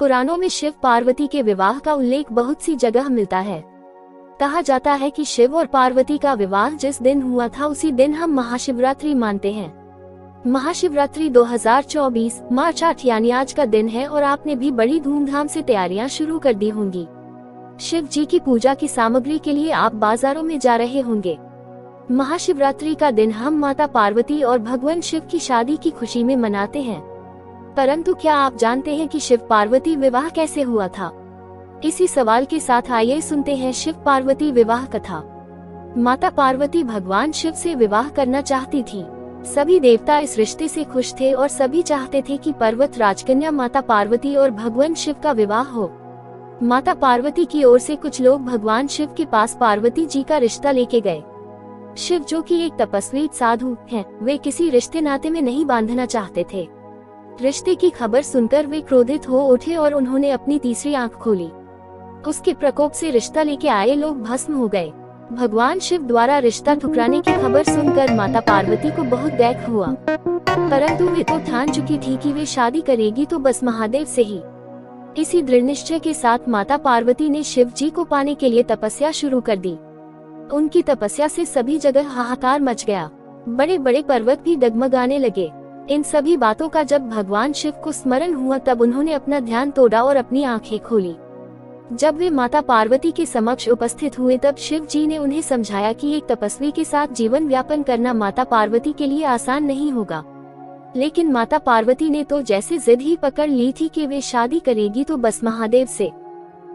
पुराणों में शिव पार्वती के विवाह का उल्लेख बहुत सी जगह मिलता है। कहा जाता है कि शिव और पार्वती का विवाह जिस दिन हुआ था उसी दिन हम महाशिवरात्रि मानते हैं। महाशिवरात्रि 2024 मार्च 8 यानी आज का दिन है और आपने भी बड़ी धूमधाम से तैयारियां शुरू कर दी होंगी। शिव जी की पूजा की सामग्री के लिए आप बाजारों में जा रहे होंगे। महाशिवरात्रि का दिन हम माता पार्वती और भगवान शिव की शादी की खुशी में मनाते हैं। परंतु क्या आप जानते हैं कि शिव पार्वती विवाह कैसे हुआ था? इसी सवाल के साथ आइए सुनते हैं शिव पार्वती विवाह कथा। माता पार्वती भगवान शिव से विवाह करना चाहती थी। सभी देवता इस रिश्ते से खुश थे और सभी चाहते थे कि पर्वत राजकन्या माता पार्वती और भगवान शिव का विवाह हो। माता पार्वती की ओर से कुछ लोग भगवान शिव के पास पार्वती जी का रिश्ता लेके गए। शिव जो कि एक तपस्वी साधु हैं, वे किसी रिश्ते नाते में नहीं बांधना चाहते थे। रिश्ते की खबर सुनकर वे क्रोधित हो उठे और उन्होंने अपनी तीसरी आंख खोली। उसके प्रकोप से रिश्ता लेके आए लोग भस्म हो गए। भगवान शिव द्वारा रिश्ता ठुकराने की खबर सुनकर माता पार्वती को बहुत दुख हुआ, परंतु वे तो ठान चुकी थी कि वे शादी करेगी तो बस महादेव से ही। इसी दृढ़ निश्चय के साथ माता पार्वती ने शिव जी को पाने के लिए तपस्या शुरू कर दी। उनकी तपस्या से सभी जगह हाहाकार मच गया। बड़े बड़े पर्वत भी डगमगाने लगे। इन सभी बातों का जब भगवान शिव को स्मरण हुआ तब उन्होंने अपना ध्यान तोड़ा और अपनी आंखें खोली। जब वे माता पार्वती के समक्ष उपस्थित हुए तब शिव जी ने उन्हें समझाया कि एक तपस्वी के साथ जीवन व्यापन करना माता पार्वती के लिए आसान नहीं होगा। लेकिन माता पार्वती ने तो जैसे जिद ही पकड़ ली थी कि वे शादी करेगी तो बस महादेव से।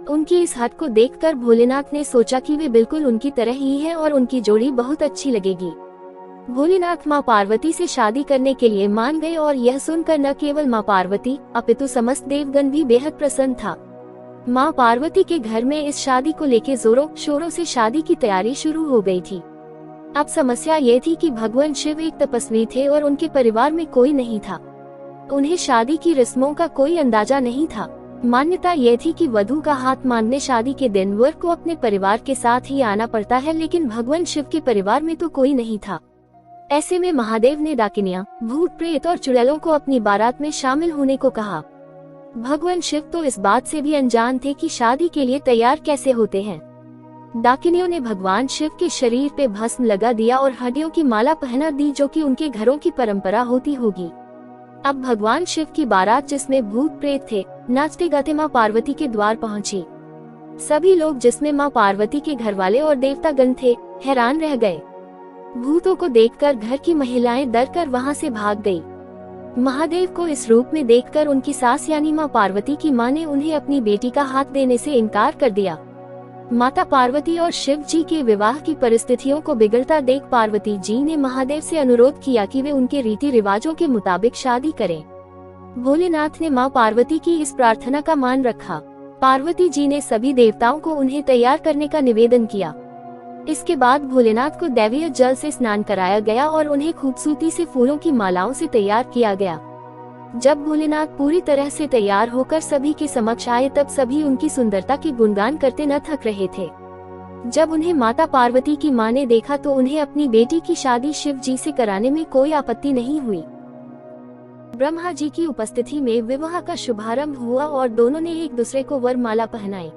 उनकी इस हट को देखकर भोलेनाथ ने सोचा कि वे बिल्कुल उनकी तरह ही हैं और उनकी जोड़ी बहुत अच्छी लगेगी। भोलेनाथ माँ पार्वती से शादी करने के लिए मान गए और यह सुनकर न केवल माँ पार्वती अपितु समस्त देवगण भी बेहद प्रसन्न था। माँ पार्वती के घर में इस शादी को लेकर जोरों शोरों से शादी की तैयारी शुरू हो गई थी। अब समस्या ये थी कि भगवान शिव एक तपस्वी थे और उनके परिवार में कोई नहीं था। उन्हें शादी की रस्मों का कोई अंदाजा नहीं था। मान्यता ये थी कि वधू का हाथ मांगने शादी के दिन वर को अपने परिवार के साथ ही आना पड़ता है, लेकिन भगवान शिव के परिवार में तो कोई नहीं था। ऐसे में महादेव ने डाकिनियां, भूत प्रेत और चुड़ैलों को अपनी बारात में शामिल होने को कहा। भगवान शिव तो इस बात से भी अनजान थे कि शादी के लिए तैयार कैसे होते हैं। डाकिनियों ने भगवान शिव के शरीर पे भस्म लगा दिया और हड्डियों की माला पहना दी, जो कि उनके घरों की परंपरा होती होगी। अब भगवान शिव की बारात, जिसमें भूत प्रेत थे, नाचते गाते माँ पार्वती के द्वार पहुंची। सभी लोग, जिसमें माँ पार्वती के घर वाले और देवतागण थे, हैरान रह गए। भूतों को देखकर घर की महिलाएं डरकर वहां से भाग गई। महादेव को इस रूप में देखकर उनकी सास यानी माँ पार्वती की मां ने उन्हें अपनी बेटी का हाथ देने से इनकार कर दिया। माता पार्वती और शिव जी के विवाह की परिस्थितियों को बिगड़ता देख पार्वती जी ने महादेव से अनुरोध किया कि वे उनके रीति रिवाजों के मुताबिक शादी करें। भोलेनाथ ने माँ पार्वती की इस प्रार्थना का मान रखा। पार्वती जी ने सभी देवताओं को उन्हें तैयार करने का निवेदन किया। इसके बाद भोलेनाथ को दैवीय जल से स्नान कराया गया और उन्हें खूबसूरती से फूलों की मालाओं से तैयार किया गया। जब भोलेनाथ पूरी तरह से तैयार होकर सभी के समक्ष आए तब सभी उनकी सुंदरता के गुणगान करते न थक रहे थे। जब उन्हें माता पार्वती की मां ने देखा तो उन्हें अपनी बेटी की शादी शिव जी से कराने में कोई आपत्ति नहीं हुई। ब्रह्मा जी की उपस्थिति में विवाह का शुभारंभ हुआ और दोनों ने एक दूसरे को वरमाला पहनाई।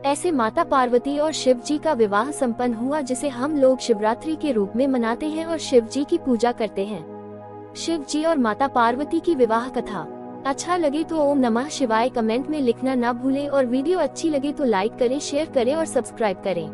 ऐसे माता पार्वती और शिव जी का विवाह संपन्न हुआ, जिसे हम लोग शिवरात्रि के रूप में मनाते हैं और शिव जी की पूजा करते हैं। शिव जी और माता पार्वती की विवाह कथा अच्छा लगे तो ओम नमः शिवाय कमेंट में लिखना ना भूलें और वीडियो अच्छी लगे तो लाइक करें, शेयर करें और सब्सक्राइब करें।